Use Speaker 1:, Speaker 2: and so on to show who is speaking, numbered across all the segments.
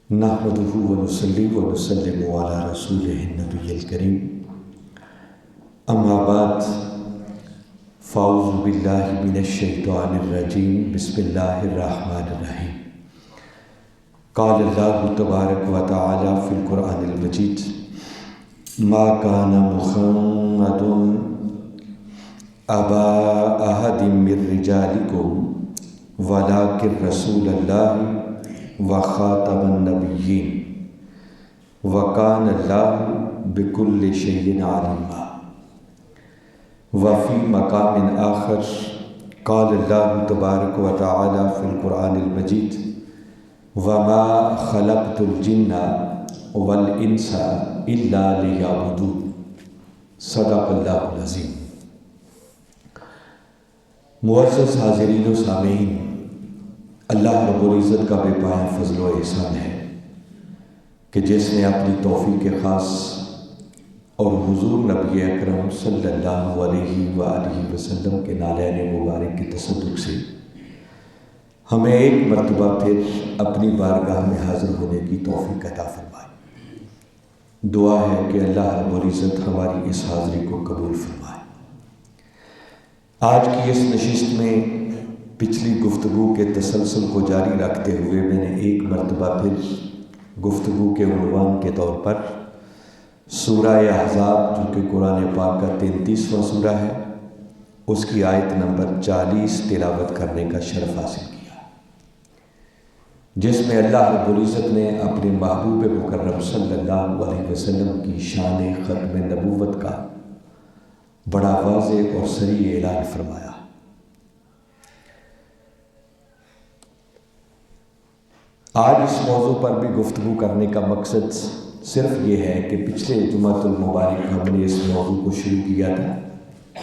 Speaker 1: نحمدہ ونصلی ونسلم علی رسولہ النبی الکریم، اما بعد فاعوذ باللہ من الشیطان الرجیم، بسم اللہ الرحمن الرحیم۔ قال اللہ تبارک و تعالی فی القرآن المجید: ما کان محمد ابا احد من رجالکم ولکن رسول اللہ وخاتم النبیین وکان اللہ بکل شیء علیما۔ وفی مقام آخر قال اللہ تبارک و تعالی فی القرآن المجید: وما خلقت الجن والانس الا لیعبدون۔ صدق اللہ العظیم۔ معزز حاضرین و سامعین، اللہ رب العزت کا بے پناہ فضل و احسان ہے کہ جس نے اپنی توفیق خاص اور حضور نبی اکرم صلی اللہ علیہ وآلہ وسلم کے نالین مبارک کی تصدق سے ہمیں ایک مرتبہ پھر اپنی بارگاہ میں حاضر ہونے کی توفیق عطا فرمائے۔ دعا ہے کہ اللہ رب العزت ہماری اس حاضری کو قبول فرمائے۔ آج کی اس نشست میں پچھلی گفتگو کے تسلسل کو جاری رکھتے ہوئے میں نے ایک مرتبہ پھر گفتگو کے عنوان کے طور پر سورہ احزاب، جو کہ قرآن پاک کا 33واں سورہ ہے، اس کی آیت نمبر 40 تلاوت کرنے کا شرف حاصل کیا، جس میں اللہ رب العزت نے اپنے محبوب مکرم صلی اللہ علیہ وسلم کی شان ختم نبوت کا بڑا واضح اور صریح اعلان فرمایا۔ آج اس موضوع پر بھی گفتگو کرنے کا مقصد صرف یہ ہے کہ پچھلے جمعۃ المبارک ہم نے اس موضوع کو شروع کیا تھا۔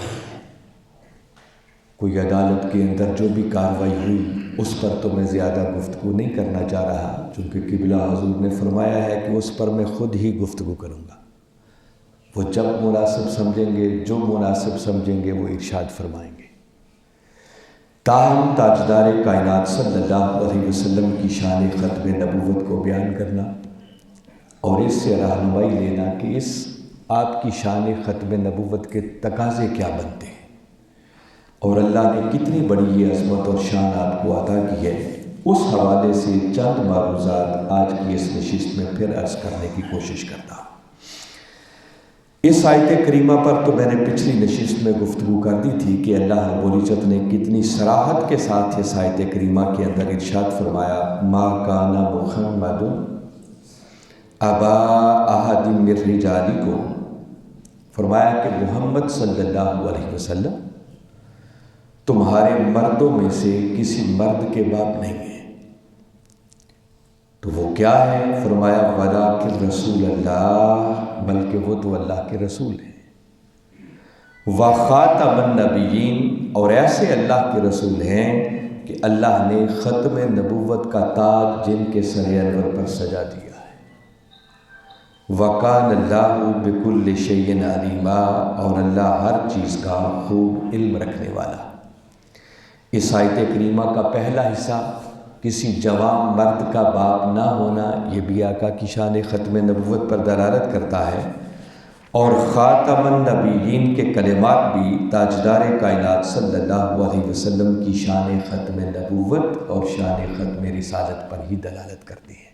Speaker 1: کوئی عدالت کے اندر جو بھی کارروائی ہوئی اس پر تو میں زیادہ گفتگو نہیں کرنا چاہ رہا، چونکہ قبلہ حضور نے فرمایا ہے کہ اس پر میں خود ہی گفتگو کروں گا۔ وہ جب مناسب سمجھیں گے، جو مناسب سمجھیں گے وہ ارشاد فرمائیں گے۔ تاہم تاجدار کائنات صلی اللہ علیہ وسلم کی شان ختم نبوت کو بیان کرنا اور اس سے رہنمائی لینا کہ اس آپ کی شان ختم نبوت کے تقاضے کیا بنتے ہیں اور اللہ نے کتنی بڑی یہ عظمت اور شان آپ کو عطا کی ہے، اس حوالے سے چند معروضات آج کی اس نشست میں پھر عرض کرنے کی کوشش کرتا ہوں۔ اس آیت کریمہ پر تو میں نے پچھلی نشست میں گفتگو کر دی تھی کہ اللہ رب العزت نے کتنی صراحت کے ساتھ اس آیت کریمہ کے اندر ارشاد فرمایا: ما کان محمد ابا احد من رجالکم، فرمایا کہ محمد صلی اللہ علیہ وسلم تمہارے مردوں میں سے کسی مرد کے باپ نہیں ہیں۔ تو وہ کیا ہے؟ فرمایا ولیکن رسول اللہ، بلکہ وہ تو اللہ کے رسول ہیں، وخاتم النبیین، اور ایسے اللہ کے رسول ہیں کہ اللہ نے ختم نبوت کا تاج جن کے سر انور پر سجا دیا ہے۔ وکان اللہ بکل شیء علیما، اور اللہ ہر چیز کا خوب علم رکھنے والا۔ اس آیت کریمہ کا پہلا حصہ کسی جوان مرد کا باپ نہ ہونا، یہ بھی آقا کی شان ختم نبوت پر دلالت کرتا ہے، اور خاتم النبیین کے کلمات بھی تاجدار کائنات صلی اللہ علیہ وسلم کی شان ختم نبوت اور شان ختم رسالت پر ہی دلالت کرتے ہیں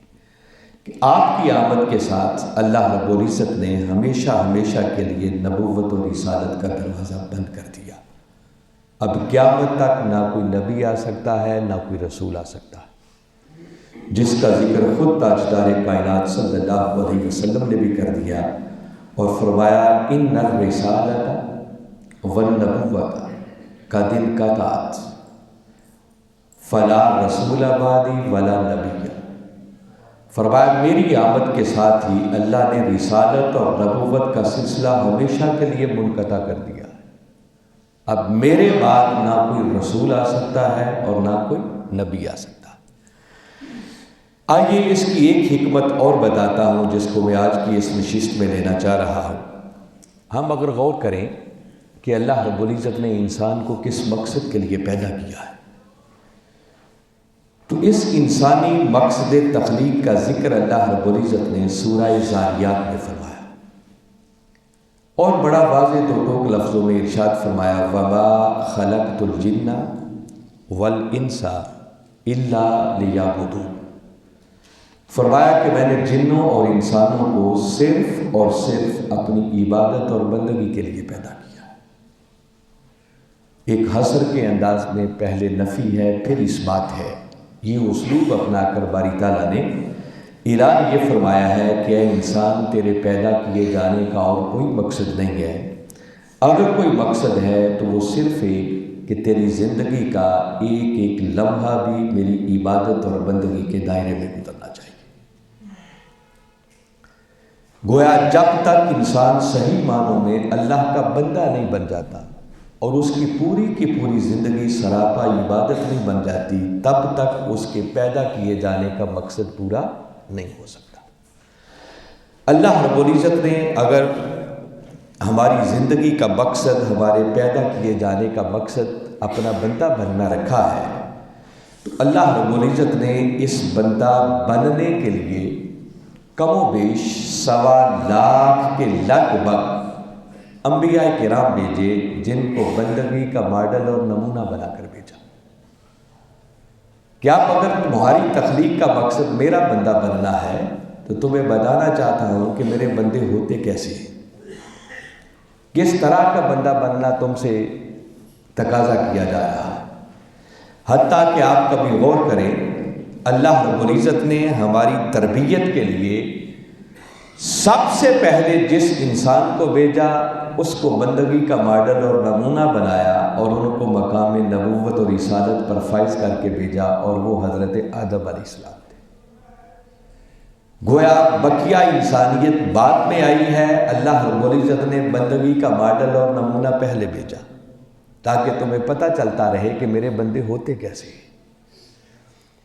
Speaker 1: کہ آپ کی آمد کے ساتھ اللہ رب العزت نے ہمیشہ ہمیشہ کے لیے نبوت اور رسالت کا دروازہ بند کر دیا۔ اب قیامت تک نہ کوئی نبی آ سکتا ہے، نہ کوئی رسول آ سکتا ہے، جس کا ذکر خود تاجدار کائنات صلی اللہ علیہ وسلم نے بھی کر دیا اور فرمایا: ان الرسالۃ والنبوۃ قد انقطعت فلا رسول بعدی ولا نبی۔ فرمایا میری آمد کے ساتھ ہی اللہ نے رسالت اور نبوت کا سلسلہ ہمیشہ کے لیے منقطع کر دیا۔ اب میرے بعد نہ کوئی رسول آ سکتا ہے اور نہ کوئی نبی آ سکتا۔ آئیے اس کی ایک حکمت اور بتاتا ہوں جس کو میں آج کی اس نشست میں لینا چاہ رہا ہوں۔ ہم اگر غور کریں کہ اللہ رب العزت نے انسان کو کس مقصد کے لیے پیدا کیا ہے، تو اس انسانی مقصد تخلیق کا ذکر اللہ رب العزت نے سورہ ذاریات میں فرمایا، اور بڑا واضح دو ٹوک لفظوں میں ارشاد فرمایا، وَمَا خَلَقْتُ الْجِنَّ وَالْإِنسَ إِلَّا لِيَعْبُدُونِ۔ فرمایا کہ میں نے جنوں اور انسانوں کو صرف اور صرف اپنی عبادت اور بندگی کے لیے پیدا کیا۔ ایک حصر کے انداز میں پہلے نفی ہے پھر اس بات ہے، یہ اسلوب اپنا کر باری تعالیٰ نے اعلان یہ فرمایا ہے کہ اے انسان، تیرے پیدا کیے جانے کا اور کوئی مقصد نہیں ہے، اگر کوئی مقصد ہے تو وہ صرف ایک کہ تیری زندگی کا ایک ایک لمحہ بھی میری عبادت اور بندگی کے دائرے میں گزرنا چاہیے۔ گویا جب تک انسان صحیح معنوں میں اللہ کا بندہ نہیں بن جاتا اور اس کی پوری زندگی سراپا عبادت نہیں بن جاتی، تب تک اس کے پیدا کیے جانے کا مقصد پورا نہیں ہو سکتا۔ اللہ رب العزت نے اگر ہماری زندگی کا مقصد، ہمارے پیدا کیے جانے کا مقصد اپنا بندہ بننا رکھا ہے، تو اللہ رب العزت نے اس بندہ بننے کے لیے کم و بیش 1.25 لاکھ کے لگ بھگ انبیاء کرام بھیجے، جن کو بندگی کا ماڈل اور نمونہ بنا کر بھیجا کہ آپ اگر تمہاری تخلیق کا مقصد میرا بندہ بننا ہے تو تمہیں بتانا چاہتا ہوں کہ میرے بندے ہوتے کیسے ہیں، کس طرح کا بندہ بننا تم سے تقاضا کیا جا رہا ہے۔ حتیٰ کہ آپ کبھی غور کریں، اللہ رب العزت نے ہماری تربیت کے لیے سب سے پہلے جس انسان کو بھیجا اس کو بندگی کا ماڈل اور نمونہ بنایا اور ان کو مقام نبوت اور رسالت پر فائز کر کے بھیجا، اور وہ حضرت آدم علیہ السلام تھے۔ گویا بقیہ انسانیت بعد میں آئی ہے، اللہ رب العزت نے بندگی کا ماڈل اور نمونہ پہلے بھیجا تاکہ تمہیں پتہ چلتا رہے کہ میرے بندے ہوتے کیسے ہیں۔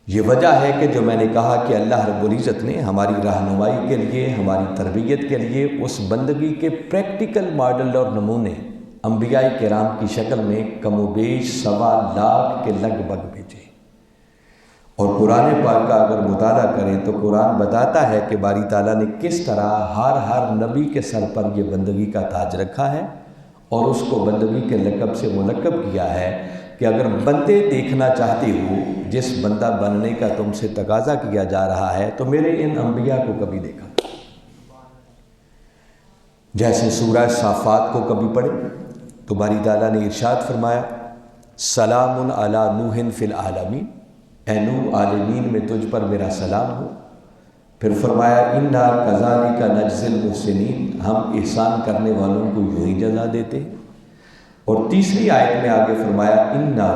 Speaker 1: یہ وجہ ہے کہ جو میں نے کہا کہ اللہ رب العزت نے ہماری رہنمائی کے لیے، ہماری تربیت کے لیے اس بندگی کے پریکٹیکل ماڈل اور نمونے انبیاء کرام کی شکل میں کم و بیش 1.25 لاکھ کے لگ بھگ بھیجے۔ اور قرآن پاک کا اگر مطالعہ کریں تو قرآن بتاتا ہے کہ باری تعالیٰ نے کس طرح ہر نبی کے سر پر یہ بندگی کا تاج رکھا ہے اور اس کو بندگی کے لقب سے ملقب کیا ہے کہ اگر بندے دیکھنا چاہتے ہو، جس بندہ بننے کا تم سے تقاضا کیا جا رہا ہے، تو میرے ان انبیاء کو کبھی دیکھا۔ جیسے سورہ صافات کو کبھی پڑھے تو باری تعالیٰ نے ارشاد فرمایا، سلام علی نوح فی العالمین، اے نوح عالمین میں تجھ پر میرا سلام ہو۔ پھر فرمایا، انا کذالک نجزی المحسنین، ہم احسان کرنے والوں کو یوں ہی جزا دیتے ہیں۔ اور تیسری آیت میں آگے فرمایا، انہ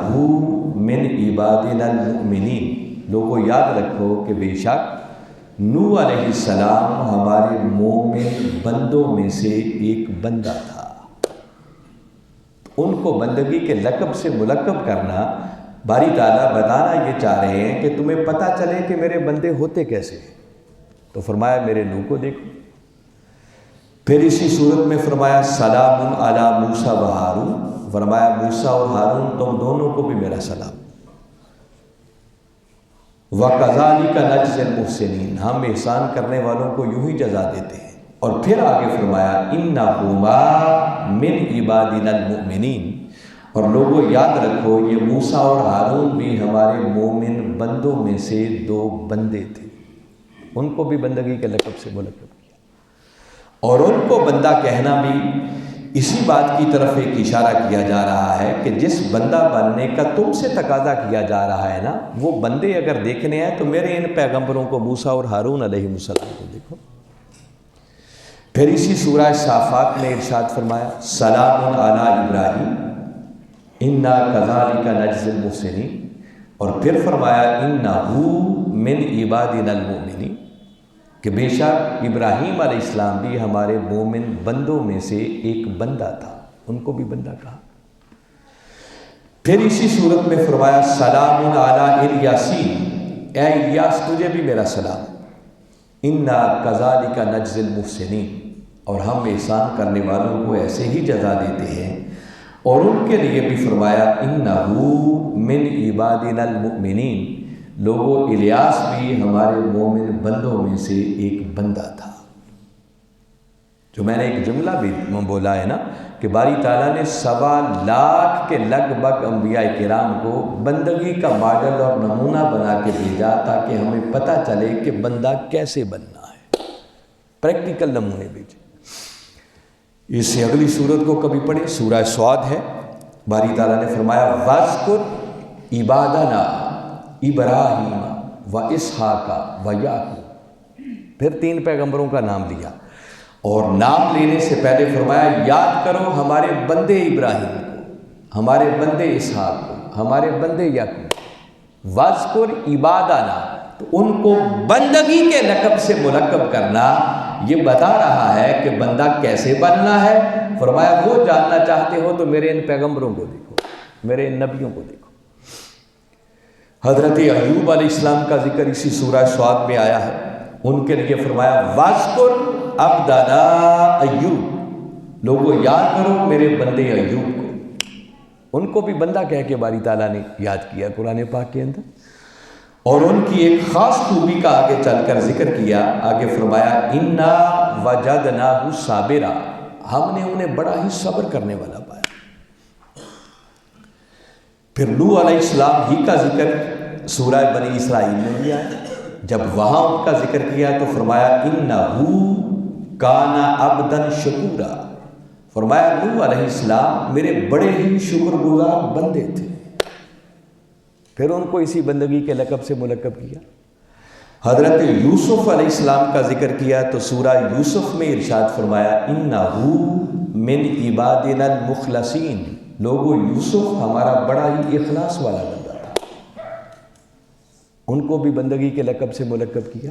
Speaker 1: من عبادنا المؤمنین، لوگوں یاد رکھو کہ بے شک نوح علیہ السلام ہمارے مومن بندوں میں سے ایک بندہ تھا۔ ان کو بندگی کے لقب سے ملقب کرنا، باری تعالیٰ بتانا یہ چاہ رہے ہیں کہ تمہیں پتہ چلے کہ میرے بندے ہوتے کیسے ہیں۔ تو فرمایا میرے نوح کو دیکھو۔ پھر اسی صورت میں فرمایا، سلام علی موسیٰ و ہارون، فرمایا موسیٰ اور ہارون تم دونوں کو بھی میرا سلام۔ وَكَذَلِكَ نَجْزِي الْمُحْسِنِينَ، ہم احسان کرنے والوں کو یوں ہی جزا دیتے ہیں۔ اور پھر آگے فرمایا، إِنَّهُمَا مِنْ عِبَادِنَا الْمُؤْمِنِينَ، اور لوگوں یاد رکھو یہ موسیٰ اور ہارون بھی ہمارے مومن بندوں میں سے 2 بندے تھے، ان کو بھی بندگی کے لقب سے ملقب کیا۔ اور ان کو بندہ کہنا بھی اسی بات کی طرف ایک اشارہ کیا جا رہا ہے کہ جس بندہ بننے کا تم سے تقاضا کیا جا رہا ہے نا، وہ بندے اگر دیکھنے ہیں تو میرے ان پیغمبروں کو موسیٰ اور ہارون علیہ السلام کو دیکھو۔ پھر اسی سورہ صافات میں ارشاد فرمایا، سلام علی ابراہیم انا کذالک نجزی المحسنین، اور پھر فرمایا انہ من عبادنا المؤمنین، کہ بے شک ابراہیم علیہ السلام بھی ہمارے مومن بندوں میں سے ایک بندہ تھا، ان کو بھی بندہ کہا۔ پھر اسی صورت میں فرمایا، سلام علی الیاسین، اے الیاس تجھے بھی میرا سلام، انا کذالک نجزی المحسنین، اور ہم احسان کرنے والوں کو ایسے ہی جزا دیتے ہیں۔ اور ان کے لیے بھی فرمایا، انہ من عبادنا المؤمنین، لوگوں الیاس بھی ہمارے مومن بندوں میں سے ایک بندہ تھا۔ جو میں نے ایک جملہ بھی بولا ہے نا کہ باری تعالیٰ نے 1.25 لاکھ کے لگ بھگ انبیاء کرام کو بندگی کا ماڈل اور نمونہ بنا کے بھیجا تاکہ ہمیں پتہ چلے کہ بندہ کیسے بننا ہے، پریکٹیکل نمونے بھیجے۔ اس سے اگلی سورت کو کبھی پڑھیں، سورہ صاد ہے، باری تعالیٰ نے فرمایا وَاذْكُرْ عِبَادَنَا ابراہیم واسحاق ویعقوب، پھر 3 پیغمبروں کا نام لیا، اور نام لینے سے پہلے فرمایا یاد کرو ہمارے بندے ابراہیم کو، ہمارے بندے اسحاق کو، ہمارے بندے یعقوب۔ وَاذْكُرْ عِبَادَنَا، تو ان کو بندگی کے لقب سے ملقب کرنا یہ بتا رہا ہے کہ بندہ کیسے بننا ہے۔ فرمایا وہ جاننا چاہتے ہو تو میرے ان پیغمبروں کو دیکھو، میرے ان نبیوں کو دیکھو۔ حضرت ایوب علیہ السلام کا ذکر اسی سورہ صاد میں آیا ہے، ان کے لیے فرمایا وَاذْكُرْ عَبْدَنَا ایوب، لوگوں یاد کرو میرے بندے ایوب کو۔ ان کو بھی بندہ کہہ کے باری تعالیٰ نے یاد کیا قرآن پاک کے اندر، اور ان کی ایک خاص خوبی کا آگے چل کر ذکر کیا۔ آگے فرمایا اِنَّا وَجَدْنَاهُ صَابِرًا، ہم نے انہیں بڑا ہی صبر کرنے والا پایا۔ پھر نوح علیہ السلام ہی کا ذکر سورہ بنی اسرائیل میں بھی آیا، جب وہاں ان کا ذکر کیا تو فرمایا اِنَّهُ کَانَ عَبْدًا شَکُورًا، فرمایا نوح علیہ السلام میرے بڑے ہی شکر گزار بندے تھے۔ پھر ان کو اسی بندگی کے لقب سے ملقب کیا۔ حضرت یوسف علیہ السلام کا ذکر کیا تو سورہ یوسف میں ارشاد فرمایا اِنَّهُ مِنْ عِبَادِنَا الْمُخْلَصِينَ، لوگوں یوسف ہمارا بڑا ہی اخلاص والا بندہ تھا، ان کو بھی بندگی کے لقب سے ملقب کیا۔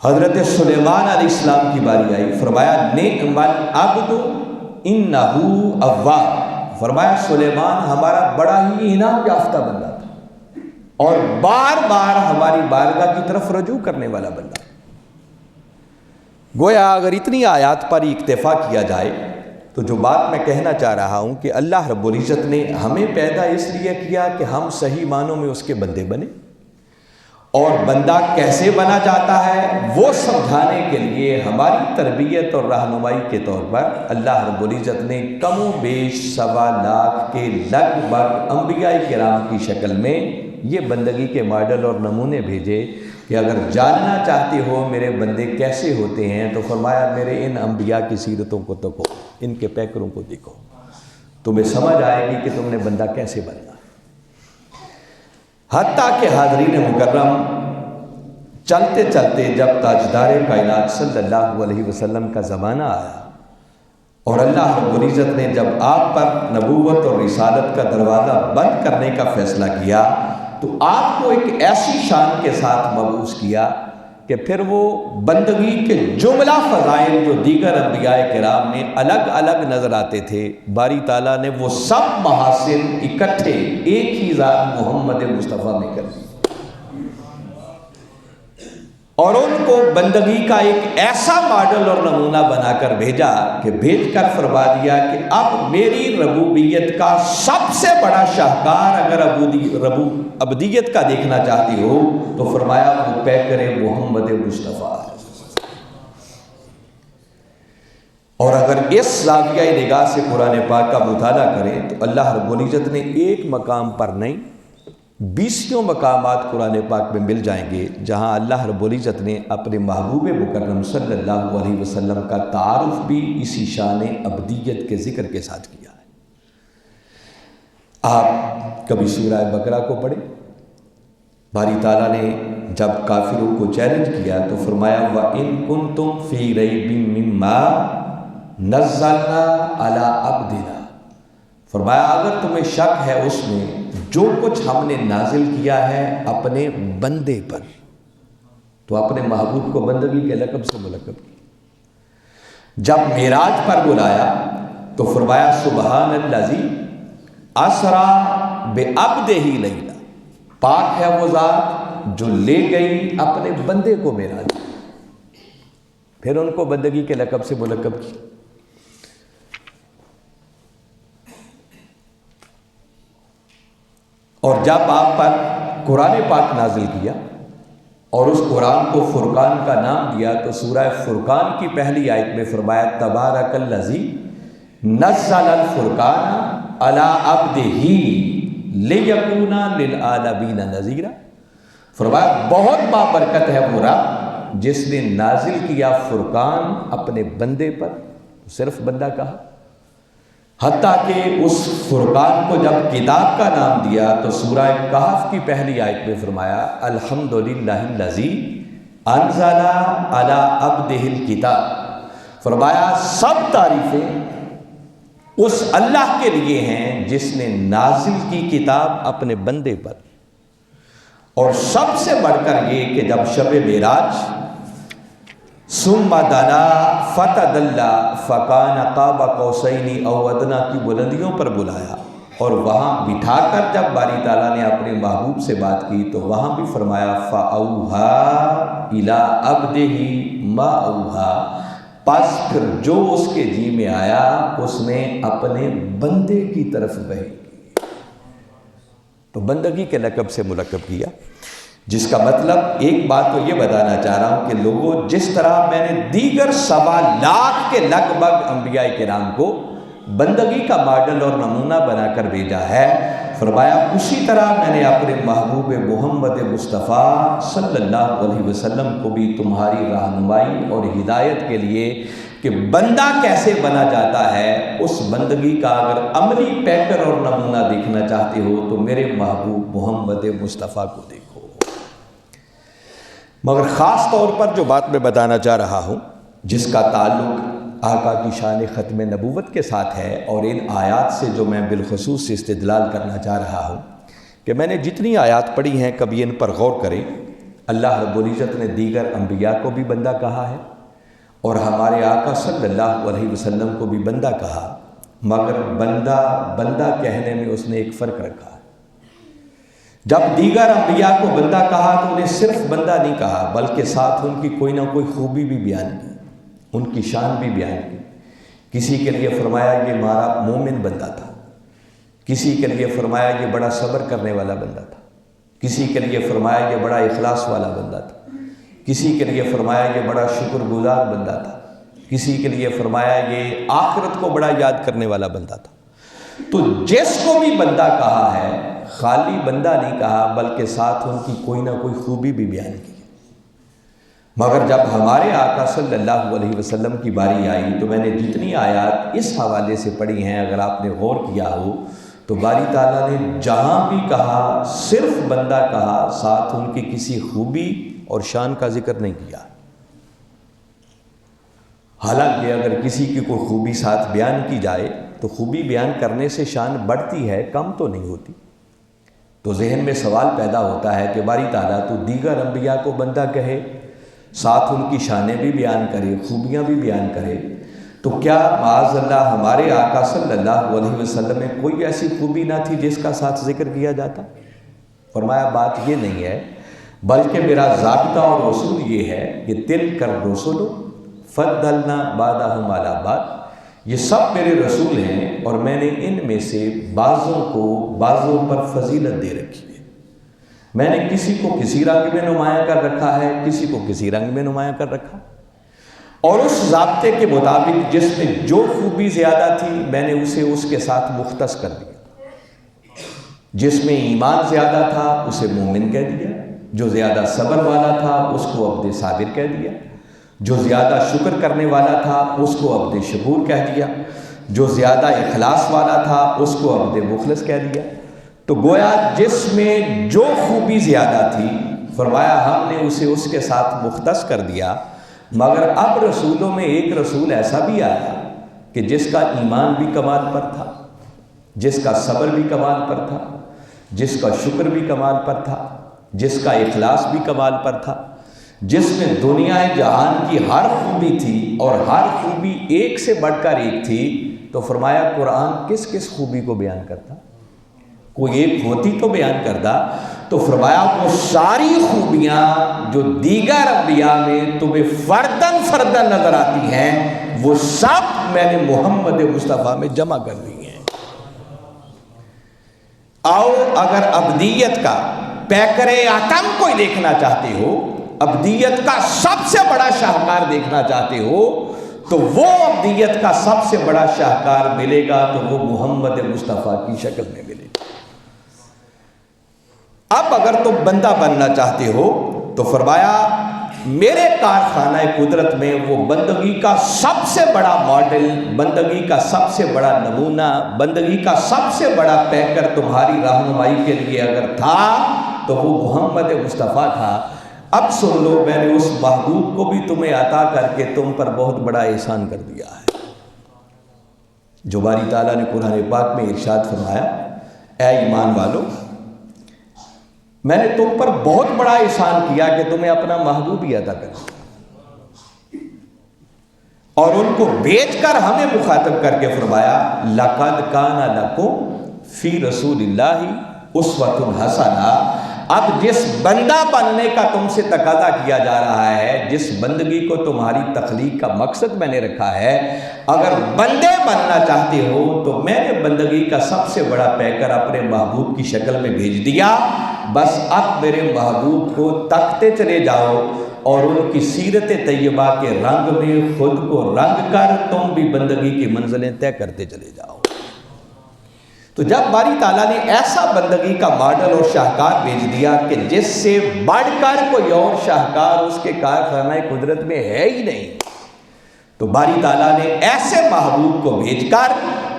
Speaker 1: حضرت سلیمان علیہ السلام کی باری آئی، فرمایا نعم العبد انہ اواب، فرمایا سلیمان ہمارا بڑا ہی انعام یافتہ بندہ تھا اور بار بار ہماری بارگاہ کی طرف رجوع کرنے والا بندہ۔ گویا اگر اتنی آیات پر اکتفا کیا جائے تو جو بات میں کہنا چاہ رہا ہوں کہ اللہ رب العزت نے ہمیں پیدا اس لیے کیا کہ ہم صحیح معنوں میں اس کے بندے بنے، اور بندہ کیسے بنا جاتا ہے وہ سمجھانے کے لیے ہماری تربیت اور رہنمائی کے طور پر اللہ رب العزت نے کم و بیش 1.25 لاکھ کے لگ بھگ انبیاء کرام کی شکل میں یہ بندگی کے ماڈل اور نمونے بھیجے کہ اگر جاننا چاہتے ہو میرے بندے کیسے ہوتے ہیں تو فرمایا میرے ان انبیاء کی سیرتوں کو دیکھو، ان کے پیکروں کو دیکھو، تمہیں سمجھ آئے گی کہ تم نے بندہ کیسے بننا۔ حتیٰ کہ حاضرین مکرم چلتے چلتے جب تاجدار کائنات صلی اللہ علیہ وسلم کا زمانہ آیا اور اللہ رب العزت نے جب آپ پر نبوت اور رسالت کا دروازہ بند کرنے کا فیصلہ کیا تو آپ کو ایک ایسی شان کے ساتھ مبعوث کیا کہ پھر وہ بندگی کے جملہ فضائل جو دیگر انبیاء کرام میں الگ الگ نظر آتے تھے، باری تعالیٰ نے وہ سب محاسن اکٹھے ایک ہی ذات محمد مصطفیٰ میں کر دی اور ان کو بندگی کا ایک ایسا ماڈل اور نمونہ بنا کر بھیجا کہ بھیج کر فرما دیا کہ اب میری ربوبیت کا سب سے بڑا شاہکار اگر ابدیت کا دیکھنا چاہتی ہو تو فرمایا وہ پیکر محمد مصطفیٰ ہے۔ اور اگر اس زاویہ نگاہ سے قرآن پاک کا مطالعہ کریں تو اللہ رب العزت نے ایک مقام پر نہیں 20 مقامات قرآن پاک میں مل جائیں گے جہاں اللہ رب العزت نے اپنے محبوب مکرم صلی اللہ علیہ وسلم کا تعارف بھی اسی شان ابدیت کے ذکر کے ساتھ کیا ہے۔ آپ کبھی سورہ بقرہ کو پڑھیں، باری تعالیٰ نے جب کافروں کو چیلنج کیا تو فرمایا وَإِن كُنتُمْ فِي رَيْبٍ مِّمَّا نَزَّلْنَا عَلَىٰ عَبْدِنَا، فرمایا اگر تمہیں شک ہے اس میں جو کچھ ہم نے نازل کیا ہے اپنے بندے پر، تو اپنے محبوب کو بندگی کے لقب سے ملقب کیا۔ جب معراج پر بلایا تو فرمایا سبحان الذی اسرا بعبدہ لیلا، پاک ہے وہ ذات جو لے گئی اپنے بندے کو معراج، پھر ان کو بندگی کے لقب سے ملقب کیا۔ اور جب آپ پر قرآن پاک نازل کیا اور اس قرآن کو فرقان کا نام دیا، تو سورہ فرقان کی پہلی آیت میں فرمایا تبارک الذی نزل الفرقان علی عبدہ لیکون للعالمین نذیرا۔ فرمایا بہت بابرکت ہے وہ رب جس نے نازل کیا فرقان اپنے بندے پر، صرف بندہ کہا، حتیٰ کہ اس فرقان کو جب کتاب کا نام دیا تو سورہ کہف کی پہلی آیت میں فرمایا الحمدللہ الذی انزل علی عبدہ الکتاب۔ فرمایا سب تعریفیں اس اللہ کے لیے ہیں جس نے نازل کی کتاب اپنے بندے پر۔ اور سب سے بڑھ کر یہ کہ جب شب معراج ثم دنا فتدلی فکان قاب قوسین او ادنی کی بلندیوں پر بلایا، اور وہاں بٹھا کر جب باری تعالیٰ نے اپنے محبوب سے بات کی تو وہاں بھی فرمایا فَأَوْحَا إِلَىٰ عَبْدِهِ مَا أَوْحَا، پس پھر جو اس کے جی میں آیا اس نے اپنے بندے کی طرف وحی کی، تو بندگی کے لقب سے ملقب کیا، جس کا مطلب ایک بات تو یہ بتانا چاہ رہا ہوں کہ لوگوں، جس طرح میں نے دیگر 1.25 لاکھ کے لگ بھگ انبیاء کرام کو بندگی کا ماڈل اور نمونہ بنا کر بھیجا ہے، فرمایا اسی طرح میں نے اپنے محبوب محمد مصطفیٰ صلی اللہ علیہ وسلم کو بھی تمہاری رہنمائی اور ہدایت کے لیے کہ بندہ کیسے بنا جاتا ہے، اس بندگی کا اگر عملی پیکر اور نمونہ دیکھنا چاہتے ہو تو میرے محبوب محمد مصطفیٰ کو دیکھو۔ مگر خاص طور پر جو بات میں بتانا چاہ رہا ہوں، جس کا تعلق آقا کی شان ختم نبوت کے ساتھ ہے، اور ان آیات سے جو میں بالخصوص استدلال کرنا چاہ رہا ہوں کہ میں نے جتنی آیات پڑھی ہیں کبھی ان پر غور کریں۔ اللہ رب العزت نے دیگر انبیاء کو بھی بندہ کہا ہے اور ہمارے آقا صلی اللہ علیہ وسلم کو بھی بندہ کہا، مگر بندہ کہنے میں اس نے ایک فرق رکھا ہے۔ جب دیگر انبیاء کو بندہ کہا تو انہیں صرف بندہ نہیں کہا، بلکہ ساتھ ان کی کوئی نہ کوئی خوبی بھی بیان کی، ان کی شان بھی بیان کی۔ کسی کے لیے فرمایا یہ ہمارا مومن بندہ تھا، کسی کے لیے فرمایا یہ بڑا صبر کرنے والا بندہ تھا، کسی کے لیے فرمایا یہ بڑا اخلاص والا بندہ تھا، کسی کے لیے فرمایا یہ بڑا شکر گزار بندہ تھا، کسی کے لیے فرمایا یہ آخرت کو بڑا یاد کرنے والا بندہ تھا۔ تو جس کو بھی بندہ کہا ہے، خالی بندہ نہیں کہا بلکہ ساتھ ان کی کوئی نہ کوئی خوبی بھی بیان کی۔ مگر جب ہمارے آقا صلی اللہ علیہ وسلم کی باری آئی تو میں نے جتنی آیات اس حوالے سے پڑھی ہیں، اگر آپ نے غور کیا ہو تو باری تعالیٰ نے جہاں بھی کہا صرف بندہ کہا، ساتھ ان کی کسی خوبی اور شان کا ذکر نہیں کیا۔ حالانکہ اگر کسی کی کوئی خوبی ساتھ بیان کی جائے تو خوبی بیان کرنے سے شان بڑھتی ہے، کم تو نہیں ہوتی۔ تو ذہن میں سوال پیدا ہوتا ہے کہ باری تعالیٰ تو دیگر انبیاء کو بندہ کہے، ساتھ ان کی شانیں بھی بیان کرے، خوبیاں بھی بیان کرے، تو کیا معاذ اللہ ہمارے آقا صلی اللہ علیہ وسلم میں کوئی ایسی خوبی نہ تھی جس کا ساتھ ذکر کیا جاتا؟ فرمایا بات یہ نہیں ہے، بلکہ میرا ضابطہ اور اصول یہ ہے کہ تلک الرسل فضلنا بعضهم علی بعض، یہ سب میرے رسول ہیں اور میں نے ان میں سے بعضوں کو بعضوں پر فضیلت دے رکھی ہے۔ میں نے کسی کو کسی رنگ میں نمایاں کر رکھا ہے، کسی کو کسی رنگ میں نمایاں کر رکھا، اور اس ضابطے کے مطابق جس میں جو خوبی زیادہ تھی میں نے اسے اس کے ساتھ مختص کر دیا۔ جس میں ایمان زیادہ تھا اسے مومن کہہ دیا، جو زیادہ صبر والا تھا اس کو عبد صابر کہہ دیا، جو زیادہ شکر کرنے والا تھا اس کو عبد شکور کہہ دیا، جو زیادہ اخلاص والا تھا اس کو عبد مخلص کہہ دیا۔ تو گویا جس میں جو خوبی زیادہ تھی فرمایا ہم نے اسے اس کے ساتھ مختص کر دیا۔ مگر اب رسولوں میں ایک رسول ایسا بھی آیا کہ جس کا ایمان بھی کمال پر تھا، جس کا صبر بھی کمال پر تھا، جس کا شکر بھی کمال پر تھا، جس کا اخلاص بھی کمال پر تھا، جس میں دنیا جہان کی ہر خوبی تھی اور ہر خوبی ایک سے بڑھ کر ایک تھی۔ تو فرمایا قرآن کس کس خوبی کو بیان کرتا؟ کوئی ایک ہوتی تو بیان کرتا۔ تو فرمایا وہ ساری خوبیاں جو دیگر انبیاء میں تمہیں فردن فردن نظر آتی ہیں وہ سب میں نے محمد مصطفیٰ میں جمع کر دی ہیں۔ اور اگر عبدیت کا پیکر آتم کوئی دیکھنا چاہتے ہو، ابدیت کا سب سے بڑا شاہکار دیکھنا چاہتے ہو، تو وہ ابدیت کا سب سے بڑا شاہکار ملے گا تو وہ محمد مصطفیٰ کی شکل میں ملے گا۔ اب اگر تم بندہ بننا چاہتے ہو تو فرمایا میرے کارخانہ قدرت میں وہ بندگی کا سب سے بڑا ماڈل، بندگی کا سب سے بڑا نمونہ، بندگی کا سب سے بڑا پیکر تمہاری رہنمائی کے لیے اگر تھا تو وہ محمد مصطفیٰ تھا۔ اب سن لو، میں نے اس محبوب کو بھی تمہیں عطا کر کے تم پر بہت بڑا احسان کر دیا ہے۔ جو باری تعالیٰ نے قرآن پاک میں ارشاد فرمایا، اے ایمان والو، میں نے تم پر بہت بڑا احسان کیا کہ تمہیں اپنا محبوب ہی عطا کر دیا، اور ان کو بیچ کر ہمیں مخاطب کر کے فرمایا لَقَدْ كَانَ لَكُمْ فِي رَسُولِ اللَّهِ أُسْوَةٌ حَسَنَةٌ۔ اب جس بندہ بننے کا تم سے تقاضا کیا جا رہا ہے، جس بندگی کو تمہاری تخلیق کا مقصد میں نے رکھا ہے، اگر بندے بننا چاہتے ہو تو میں نے بندگی کا سب سے بڑا پیکر اپنے محبوب کی شکل میں بھیج دیا۔ بس اب میرے محبوب کو تکتے چلے جاؤ اور ان کی سیرت طیبہ کے رنگ میں خود کو رنگ کر تم بھی بندگی کی منزلیں طے کرتے چلے جاؤ۔ تو جب باری تعالیٰ نے ایسا بندگی کا ماڈل اور شاہکار بھیج دیا کہ جس سے بڑھ کر کوئی اور شاہکار اس کے کارخانہ قدرت میں ہے ہی نہیں، تو باری تعالیٰ نے ایسے محبوب کو بھیج کر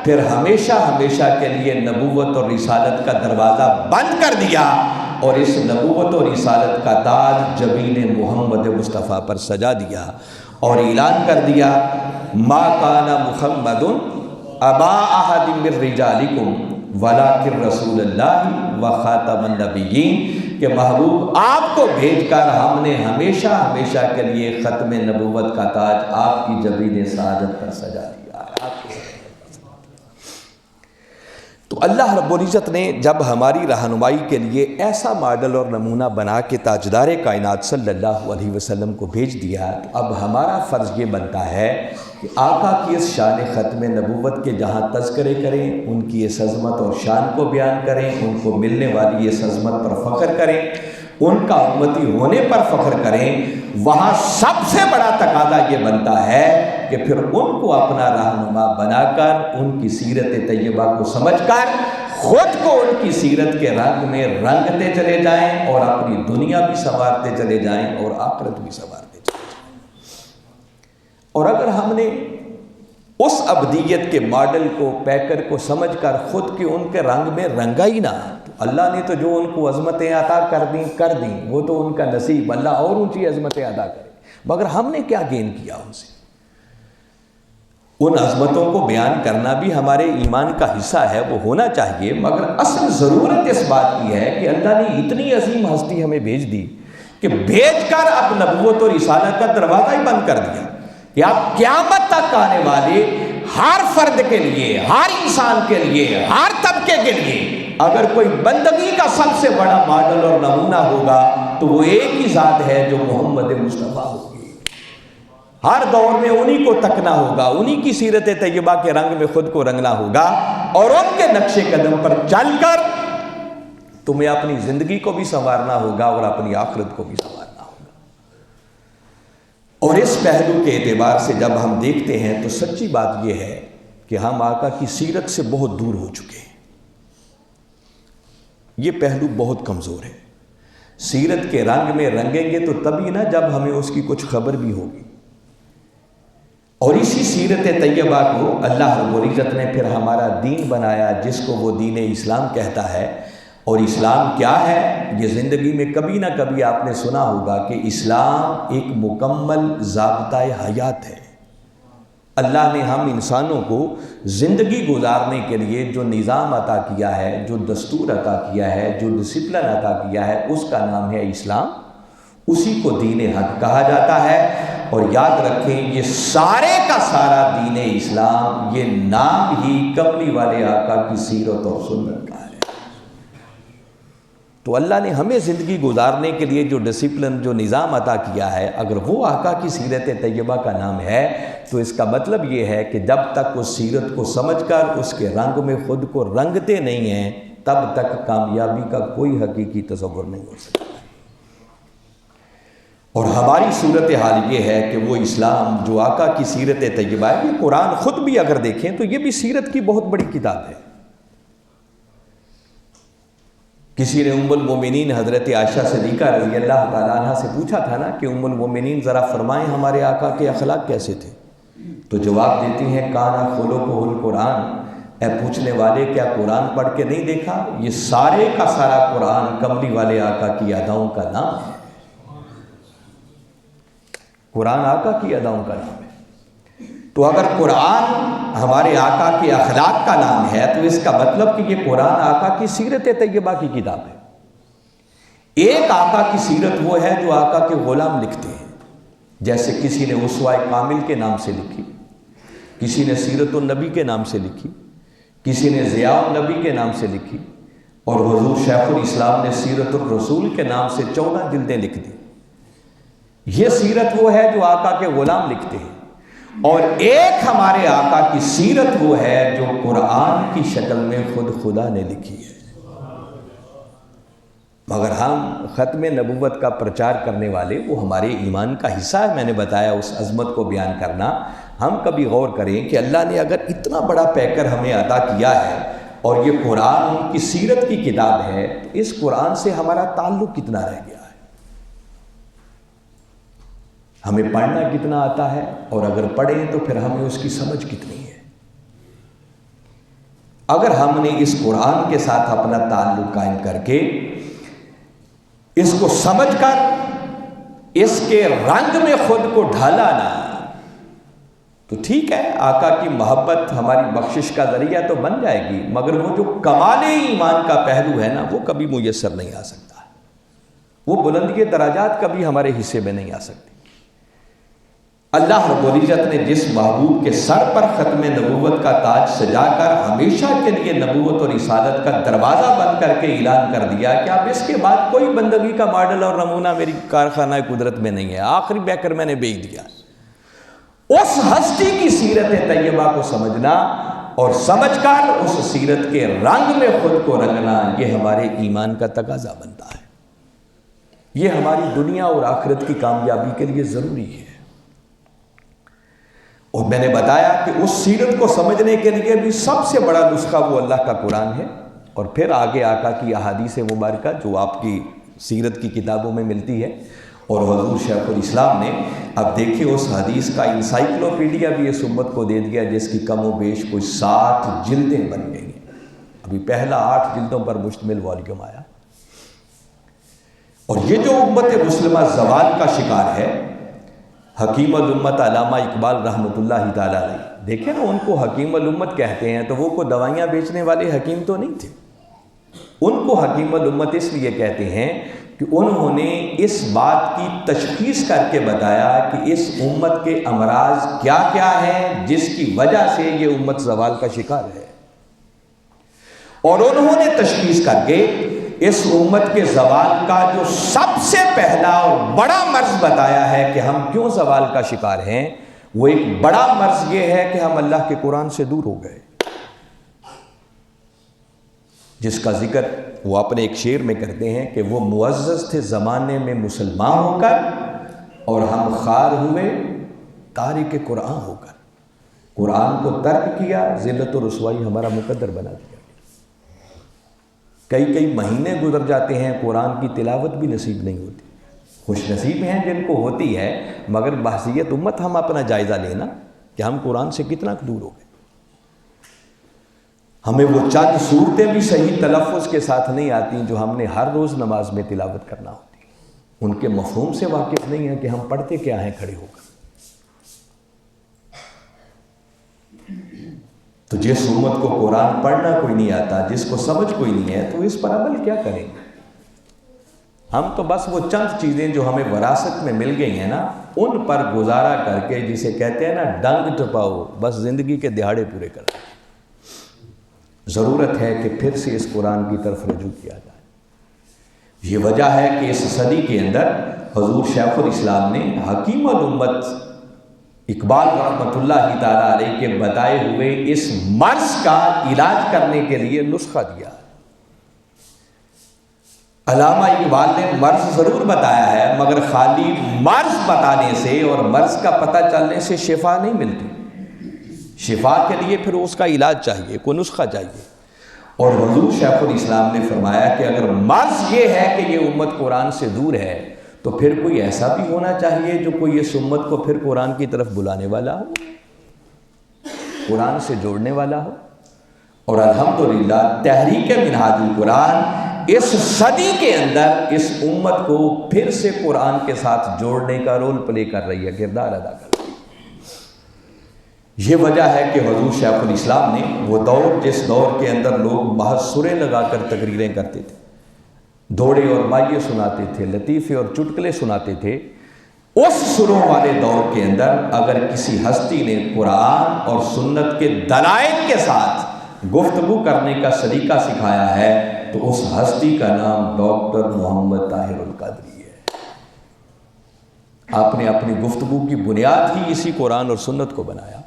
Speaker 1: پھر ہمیشہ ہمیشہ کے لیے نبوت اور رسالت کا دروازہ بند کر دیا، اور اس نبوت اور رسالت کا تاج جبین محمد مصطفیٰ پر سجا دیا اور اعلان کر دیا ما کان محمد ابا احد من رجالکم ولکن رسول اللہ و خاتم النبیین، کہ محبوب آپ کو بھیج کر ہم نے ہمیشہ ہمیشہ کے لیے ختم نبوت کا تاج آپ کی جبین سعادت پر سجا دیا ہے۔ تو اللہ رب العزت نے جب ہماری رہنمائی کے لیے ایسا ماڈل اور نمونہ بنا کے تاجدار کائنات صلی اللہ علیہ وسلم کو بھیج دیا، تو اب ہمارا فرض یہ بنتا ہے کہ آقا کی اس شان ختم نبوت کے جہاں تذکرے کریں، ان کی اس عظمت اور شان کو بیان کریں، ان کو ملنے والی اس عظمت پر فخر کریں، ان کا امتی ہونے پر فخر کریں، وہاں سب سے بڑا تقاضا یہ بنتا ہے کہ پھر ان کو اپنا رہنما بنا کر ان کی سیرت طیبہ کو سمجھ کر خود کو ان کی سیرت کے رنگ میں رنگتے چلے جائیں اور اپنی دنیا بھی سنوارتے چلے جائیں اور آخرت بھی سنوارتے چلے جائیں۔ اور اگر ہم نے اس ابدیت کے ماڈل کو، پیکر کو سمجھ کر خود کے ان کے رنگ میں رنگا ہی نہ، تو اللہ نے تو جو ان کو عظمتیں عطا کر دیں، وہ تو ان کا نصیب، اللہ اور اونچی عظمتیں عطا کرے، مگر ہم نے کیا گین کیا ان سے؟ ان عظمتوں کو بیان کرنا بھی ہمارے ایمان کا حصہ ہے، وہ ہونا چاہیے، مگر اصل ضرورت اس بات کی ہے کہ اللہ نے اتنی عظیم ہستی ہمیں بھیج دی کہ بھیج کر اب نبوت اور رسالت کا دروازہ ہی بند کر دیا کہ آپ قیامت تک آنے والے ہر فرد کے لیے، ہر انسان کے لیے، ہر طبقے کے لیے اگر کوئی بندگی کا سب سے بڑا ماڈل اور نمونہ ہوگا تو وہ ایک ہی ذات ہے جو محمد مصطفیٰ ہوگی۔ ہر دور میں انہی کو تکنا ہوگا، انہی کی سیرت طیبہ کے رنگ میں خود کو رنگنا ہوگا، اور ان کے نقش قدم پر چل کر تمہیں اپنی زندگی کو بھی سنوارنا ہوگا اور اپنی آخرت کو بھی سنوارنا ہوگا۔ اور اس پہلو کے اعتبار سے جب ہم دیکھتے ہیں تو سچی بات یہ ہے کہ ہم آقا کی سیرت سے بہت دور ہو چکے ہیں۔ یہ پہلو بہت کمزور ہے۔ سیرت کے رنگ میں رنگیں گے تو تبھی نا جب ہمیں اس کی کچھ خبر بھی ہوگی، اور اسی سیرت طیبہ کو اللہ رب العزت نے پھر ہمارا دین بنایا، جس کو وہ دین اسلام کہتا ہے۔ اور اسلام کیا ہے؟ یہ زندگی میں کبھی نہ کبھی آپ نے سنا ہوگا کہ اسلام ایک مکمل ضابطۂ حیات ہے۔ اللہ نے ہم انسانوں کو زندگی گزارنے کے لیے جو نظام عطا کیا ہے، جو دستور عطا کیا ہے، جو ڈسپلن عطا کیا ہے، اس کا نام ہے اسلام۔ اسی کو دین حق کہا جاتا ہے۔ اور یاد رکھیں یہ سارے کا سارا دین اسلام، یہ نام ہی کملی والے آقا کی سیرت اور سنت کا ہے۔ تو اللہ نے ہمیں زندگی گزارنے کے لیے جو ڈسپلن، جو نظام عطا کیا ہے، اگر وہ آقا کی سیرت طیبہ کا نام ہے تو اس کا مطلب یہ ہے کہ جب تک اس سیرت کو سمجھ کر اس کے رنگ میں خود کو رنگتے نہیں ہیں تب تک کامیابی کا کوئی حقیقی تصور نہیں ہو سکتا۔ اور ہماری صورتحال یہ ہے کہ وہ اسلام جو آقا کی سیرت طیبہ ہے، یہ قرآن خود بھی اگر دیکھیں تو یہ بھی سیرت کی بہت بڑی کتاب ہے۔ کسی نے ام المومنین حضرت عائشہ صدیقہ رضی اللہ تعالیٰ عنہ سے پوچھا تھا نا کہ ام المومنین ذرا فرمائیں ہمارے آقا کے اخلاق کیسے تھے، تو جواب دیتی ہیں کانا خلقہ القرآن، اے پوچھنے والے کیا قرآن پڑھ کے نہیں دیکھا؟ یہ سارے کا سارا قرآن کملی والے آقا کی اداؤں کا نام ہے۔ قرآن آقا کی اداؤں کا نام ہے۔ تو اگر قرآن ہمارے آقا کے اخلاق کا نام ہے تو اس کا مطلب کہ یہ قرآن آقا کی سیرت طیبہ کی کتاب ہے۔ ایک آقا کی سیرت وہ ہے جو آقا کے غلام لکھتے ہیں، جیسے کسی نے اسوہ کامل کے نام سے لکھی، کسی نے سیرت النبی کے نام سے لکھی، کسی نے ضیاء النبی کے نام سے لکھی، اور حضور شیخ الاسلام نے سیرت الرسول کے نام سے 14 جلدیں لکھ دی۔ یہ سیرت وہ ہے جو آقا کے غلام لکھتے ہیں، اور ایک ہمارے آقا کی سیرت وہ ہے جو قرآن کی شکل میں خود خدا نے لکھی ہے۔ مگر ہم ختم نبوت کا پرچار کرنے والے، وہ ہمارے ایمان کا حصہ ہے، میں نے بتایا اس عظمت کو بیان کرنا۔ ہم کبھی غور کریں کہ اللہ نے اگر اتنا بڑا پیکر ہمیں عطا کیا ہے اور یہ قرآن ان کی سیرت کی کتاب ہے، تو اس قرآن سے ہمارا تعلق کتنا رہ گیا ہے، ہمیں پڑھنا کتنا آتا ہے، اور اگر پڑھیں تو پھر ہمیں اس کی سمجھ کتنی ہے۔ اگر ہم نے اس قرآن کے ساتھ اپنا تعلق قائم کر کے اس کو سمجھ کر اس کے رنگ میں خود کو ڈھالا نہ، تو ٹھیک ہے، آقا کی محبت ہماری بخشش کا ذریعہ تو بن جائے گی، مگر وہ جو کمال ایمان کا پہلو ہے نا، وہ کبھی میسر نہیں آ سکتا، وہ بلندی درجات کبھی ہمارے حصے میں نہیں آ سکتی۔ اللہ رب العزت نے جس محبوب کے سر پر ختم نبوت کا تاج سجا کر ہمیشہ کے لیے نبوت اور رسالت کا دروازہ بند کر کے اعلان کر دیا کہ اب اس کے بعد کوئی بندگی کا ماڈل اور نمونہ میری کارخانہ قدرت میں نہیں ہے، آخری بیکر میں نے بیچ دیا، اس ہستی کی سیرت طیبہ کو سمجھنا اور سمجھ کر اس سیرت کے رنگ میں خود کو رنگنا، یہ ہمارے ایمان کا تقاضا بنتا ہے، یہ ہماری دنیا اور آخرت کی کامیابی کے لیے ضروری ہے۔ اور میں نے بتایا کہ اس سیرت کو سمجھنے کے لیے بھی سب سے بڑا نسخہ وہ اللہ کا قرآن ہے، اور پھر آگے آقا کی احادیث مبارکہ جو آپ کی سیرت کی کتابوں میں ملتی ہے، اور حضور شیخ الاسلام نے اب دیکھیے اس حدیث کا انسائکلوپیڈیا بھی اس امت کو دے دیا، جس کی کم و بیش کوئی 60 جلدیں بن گئی ہیں۔ ابھی پہلا 8 جلدوں پر مشتمل والیوم آیا، اور یہ جو امت مسلمہ زوال کا شکار ہے، حکیم الامت علامہ اقبال رحمۃ اللہ تعالیٰ علیہ، دیکھیں نا، ان کو حکیم الامت کہتے ہیں تو وہ کو دوائیاں بیچنے والے حکیم تو نہیں تھے، ان کو حکیم الامت اس لیے کہتے ہیں کہ انہوں نے اس بات کی تشخیص کر کے بتایا کہ اس امت کے امراض کیا کیا ہیں جس کی وجہ سے یہ امت زوال کا شکار ہے، اور انہوں نے تشخیص کر کے اس امت کے زوال کا جو سب سے پہلا اور بڑا مرض بتایا ہے کہ ہم کیوں زوال کا شکار ہیں، وہ ایک بڑا مرض یہ ہے کہ ہم اللہ کے قرآن سے دور ہو گئے، جس کا ذکر وہ اپنے ایک شعر میں کرتے ہیں کہ وہ معزز تھے زمانے میں مسلمان ہو کر، اور ہم خوار ہوئے تارک قرآن ہو کر، قرآن کو ترک کیا، ذلت و رسوائی ہمارا مقدر بنا دیا۔ کئی مہینے گزر جاتے ہیں، قرآن کی تلاوت بھی نصیب نہیں ہوتی۔ خوش نصیب ہیں جن کو ہوتی ہے، مگر بحثیت امت ہم اپنا جائزہ لینا کہ ہم قرآن سے کتنا دور ہو گئے۔ ہمیں وہ چند صورتیں بھی صحیح تلفظ کے ساتھ نہیں آتی جو ہم نے ہر روز نماز میں تلاوت کرنا ہوتی، ان کے مفہوم سے واقف نہیں ہیں کہ ہم پڑھتے کیا ہیں کھڑے ہو کر۔ تو جس امت کو قرآن پڑھنا کوئی نہیں آتا، جس کو سمجھ کوئی نہیں ہے، تو اس پر عمل کیا کریں گے؟ ہم تو بس وہ چند چیزیں جو ہمیں وراثت میں مل گئی ہیں نا، ان پر گزارا کر کے، جسے کہتے ہیں نا ڈنگ ٹپاؤ، بس زندگی کے دہاڑے پورے کر۔ ضرورت ہے کہ پھر سے اس قرآن کی طرف رجوع کیا جائے۔ یہ وجہ ہے کہ اس صدی کے اندر حضور شیخ الاسلام نے حکیم الامت اقبال رحمۃ اللہ تعالیٰ علیہ کے بتائے ہوئے اس مرض کا علاج کرنے کے لیے نسخہ دیا۔ علامہ اقبال نے مرض ضرور بتایا ہے، مگر خالی مرض بتانے سے اور مرض کا پتہ چلنے سے شفا نہیں ملتی۔ شفا کے لیے پھر اس کا علاج چاہیے، کوئی نسخہ چاہیے۔ اور حضور شیخ الاسلام نے فرمایا کہ اگر مرض یہ ہے کہ یہ امت قرآن سے دور ہے، تو پھر کوئی ایسا بھی ہونا چاہیے جو کوئی اس امت کو پھر قرآن کی طرف بلانے والا ہو، قرآن سے جوڑنے والا ہو۔ اور الحمدللہ تحریک منہاج القرآن اس صدی کے اندر اس امت کو پھر سے قرآن کے ساتھ جوڑنے کا رول پلے کر رہی ہے، کردار ادا کر رہی ہے۔ یہ وجہ ہے کہ حضور شیخ الاسلام نے وہ دور، جس دور کے اندر لوگ محض سریں لگا کر تقریریں کرتے تھے، دوڑے اور مائے سناتے تھے، لطیفے اور چٹکلے سناتے تھے، اس سروں والے دور کے اندر اگر کسی ہستی نے قرآن اور سنت کے دلائل کے ساتھ گفتگو کرنے کا سلیقہ سکھایا ہے تو اس ہستی کا نام ڈاکٹر محمد طاہر القادری ہے۔ آپ نے اپنی گفتگو کی بنیاد ہی اسی قرآن اور سنت کو بنایا،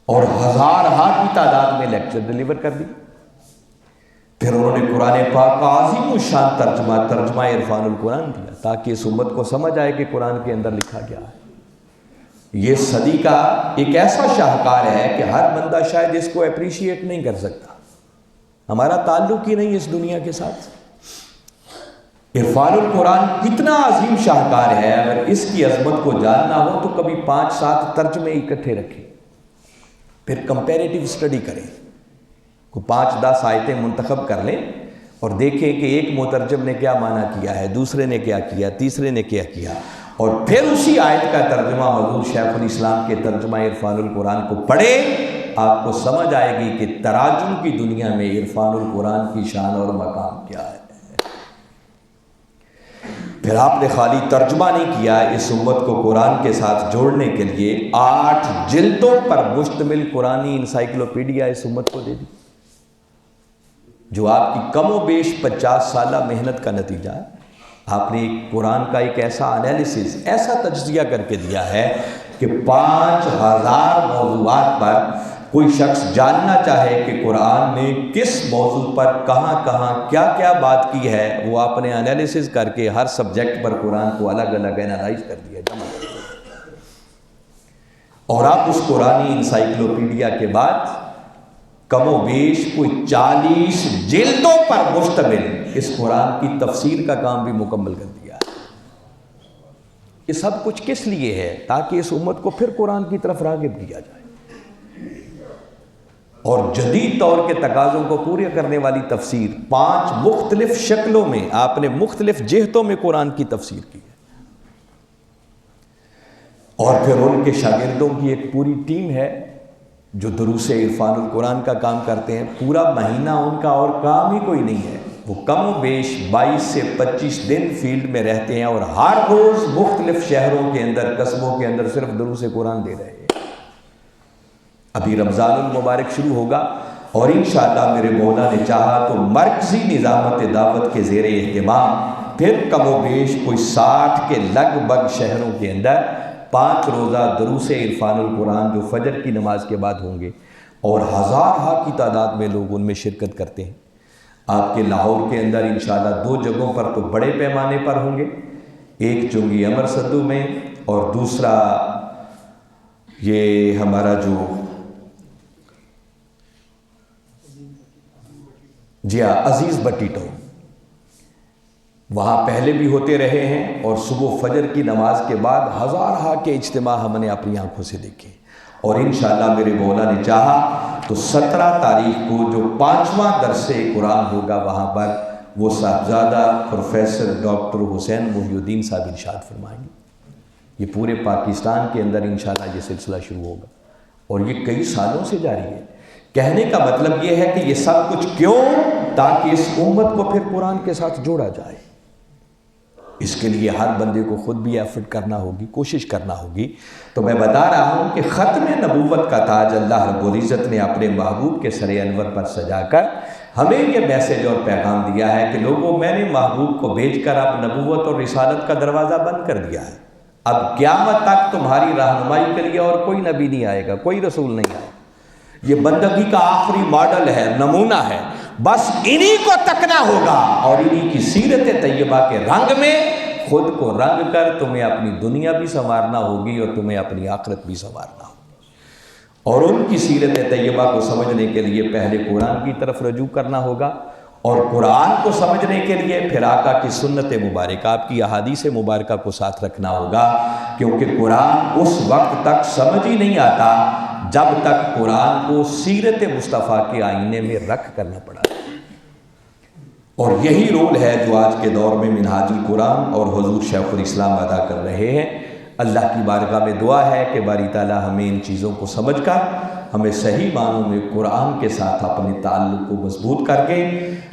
Speaker 1: اور ہزارہا کی تعداد میں لیکچر ڈیلیور کر دی۔ پھر انہوں نے قرآن پاک کا عظیم الشان ترجمہ عرفان القرآن دیا، تاکہ اس امت کو سمجھ آئے کہ قرآن کے اندر لکھا گیا ہے۔ یہ صدی کا ایک ایسا شاہکار ہے کہ ہر بندہ شاید اس کو اپریشیٹ نہیں کر سکتا، ہمارا تعلق ہی نہیں اس دنیا کے ساتھ۔ عرفان القرآن کتنا عظیم شاہکار ہے، اگر اس کی عظمت کو جاننا ہو تو کبھی 5-7 ترجمے اکٹھے رکھیں، پھر کمپیریٹیو اسٹڈی کریں، کو 5-10 آیتیں منتخب کر لیں اور دیکھیں کہ ایک مترجم نے کیا معنی کیا ہے، دوسرے نے کیا کیا، تیسرے نے کیا کیا، اور پھر اسی آیت کا ترجمہ حضور شیخ الاسلام کے ترجمہ عرفان القرآن کو پڑھیں، آپ کو سمجھ آئے گی کہ تراجم کی دنیا میں عرفان القرآن کی شان اور مقام کیا ہے۔ پھر آپ نے خالی ترجمہ نہیں کیا، اس امت کو قرآن کے ساتھ جوڑنے کے لیے 8 جلدوں پر مشتمل قرآنی انسائکلوپیڈیا اس امت کو دے دی، جو آپ کی کم و بیش 50 سالہ محنت کا نتیجہ ہے۔ آپ نے قرآن کا ایک ایسا انالیسس، ایسا تجزیہ کر کے دیا ہے کہ 5000 موضوعات پر کوئی شخص جاننا چاہے کہ قرآن نے کس موضوع پر کہاں کہاں کیا کیا بات کی ہے، وہ آپ نے انالیسس کر کے ہر سبجیکٹ پر قرآن کو الگ الگ انالائز کر دیا، جمع کر دیا، اور آپ اس قرآنی انسائکلوپیڈیا کے بعد کم و بیش کوئی 40 جلدوں پر مشتمل اس قرآن کی تفسیر کا کام بھی مکمل کر دیا ہے۔ یہ سب کچھ کس لیے ہے؟ تاکہ اس امت کو پھر قرآن کی طرف راغب کیا جائے، اور جدید طور کے تقاضوں کو پورے کرنے والی تفسیر 5 مختلف شکلوں میں آپ نے مختلف جہتوں میں قرآن کی تفسیر کی ہے، اور پھر ان کے شاگردوں کی ایک پوری ٹیم ہے جو دروس عرفان القرآن کا کام کرتے ہیں۔ پورا مہینہ ان کا اور کام ہی کوئی نہیں ہے، وہ کم و بیش 22 سے 25 دن فیلڈ میں رہتے ہیں، اور ہر روز مختلف شہروں کے اندر، قصبوں کے اندر صرف دروس قرآن دے رہے ہیں۔ ابھی رمضان المبارک شروع ہوگا، اور انشاءاللہ میرے مولا نے چاہا تو مرکزی نظامت دعوت کے زیر اہتمام پھر کم و بیش کوئی 60 کے لگ بھگ شہروں کے اندر 5 روزہ دروس عرفان القرآن جو فجر کی نماز کے بعد ہوں گے، اور ہزارہا کی تعداد میں لوگ ان میں شرکت کرتے ہیں۔ آپ کے لاہور کے اندر انشاءاللہ 2 جگہوں پر تو بڑے پیمانے پر ہوں گے، ایک چنگی امر صدو میں، اور دوسرا یہ ہمارا جو عزیز بٹی ٹاؤن، وہاں پہلے بھی ہوتے رہے ہیں، اور صبح فجر کی نماز کے بعد ہزارہا کے اجتماع ہم نے اپنی آنکھوں سے دیکھے، اور انشاءاللہ میرے مولا نے چاہا تو 17 تاریخ کو جو 5واں درس قرآن ہوگا، وہاں پر وہ صاحبزادہ پروفیسر ڈاکٹر حسین محی الدین صاحب ارشاد فرمائیں گے۔ یہ پورے پاکستان کے اندر انشاءاللہ یہ سلسلہ شروع ہوگا، اور یہ کئی سالوں سے جاری ہے۔ کہنے کا مطلب یہ ہے کہ یہ سب کچھ کیوں؟ تاکہ اس امت کو پھر قرآن کے ساتھ جوڑا جائے۔ اس کے لیے ہر بندے کو خود بھی ایفرٹ کرنا ہوگی، کوشش کرنا ہوگی۔ تو میں بتا رہا ہوں کہ ختم نبوت کا تاج اللہ رب العزت نے اپنے محبوب کے سر انور پر سجا کر ہمیں یہ میسج اور پیغام دیا ہے کہ لوگوں، میں نے محبوب کو بھیج کر اب نبوت اور رسالت کا دروازہ بند کر دیا ہے۔ اب قیامت تک تمہاری رہنمائی کے لیے اور کوئی نبی نہیں آئے گا، کوئی رسول نہیں آئے گا۔ یہ بندگی کا آخری ماڈل ہے، نمونہ ہے، بس انہی کو تکنا ہوگا اور انہی کی سیرت طیبہ کے رنگ میں خود کو رنگ کر تمہیں اپنی دنیا بھی سنوارنا ہوگی اور تمہیں اپنی آخرت بھی سنوارنا ہوگی۔ اور ان کی سیرت طیبہ کو سمجھنے کے لیے پہلے قرآن کی طرف رجوع کرنا ہوگا، اور قرآن کو سمجھنے کے لیے پھر آقا کی سنت مبارکہ، آپ کی احادیث مبارکہ کو ساتھ رکھنا ہوگا، کیونکہ قرآن اس وقت تک سمجھ ہی نہیں آتا جب تک قرآن کو سیرت مصطفیٰ کے آئینے میں رکھ کرنا پڑا۔ اور یہی رول ہے جو آج کے دور میں منہاج القرآن اور حضور شیخ الاسلام ادا کر رہے ہیں۔ اللہ کی بارگاہ میں دعا ہے کہ باری تعالیٰ ہمیں ان چیزوں کو سمجھ کر ہمیں صحیح معنوں میں قرآن کے ساتھ اپنے تعلق کو مضبوط کر کے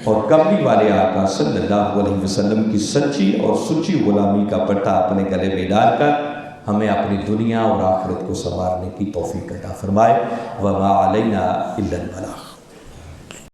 Speaker 1: اور کملی والے آقا صلی اللہ علیہ وسلم کی سچی اور سچی غلامی کا پٹا اپنے گلے میں ڈال کر ہمیں اپنی دنیا اور آخرت کو سنوارنے کی توفیق عطا فرمائے۔ وما علینا الا البلاغ۔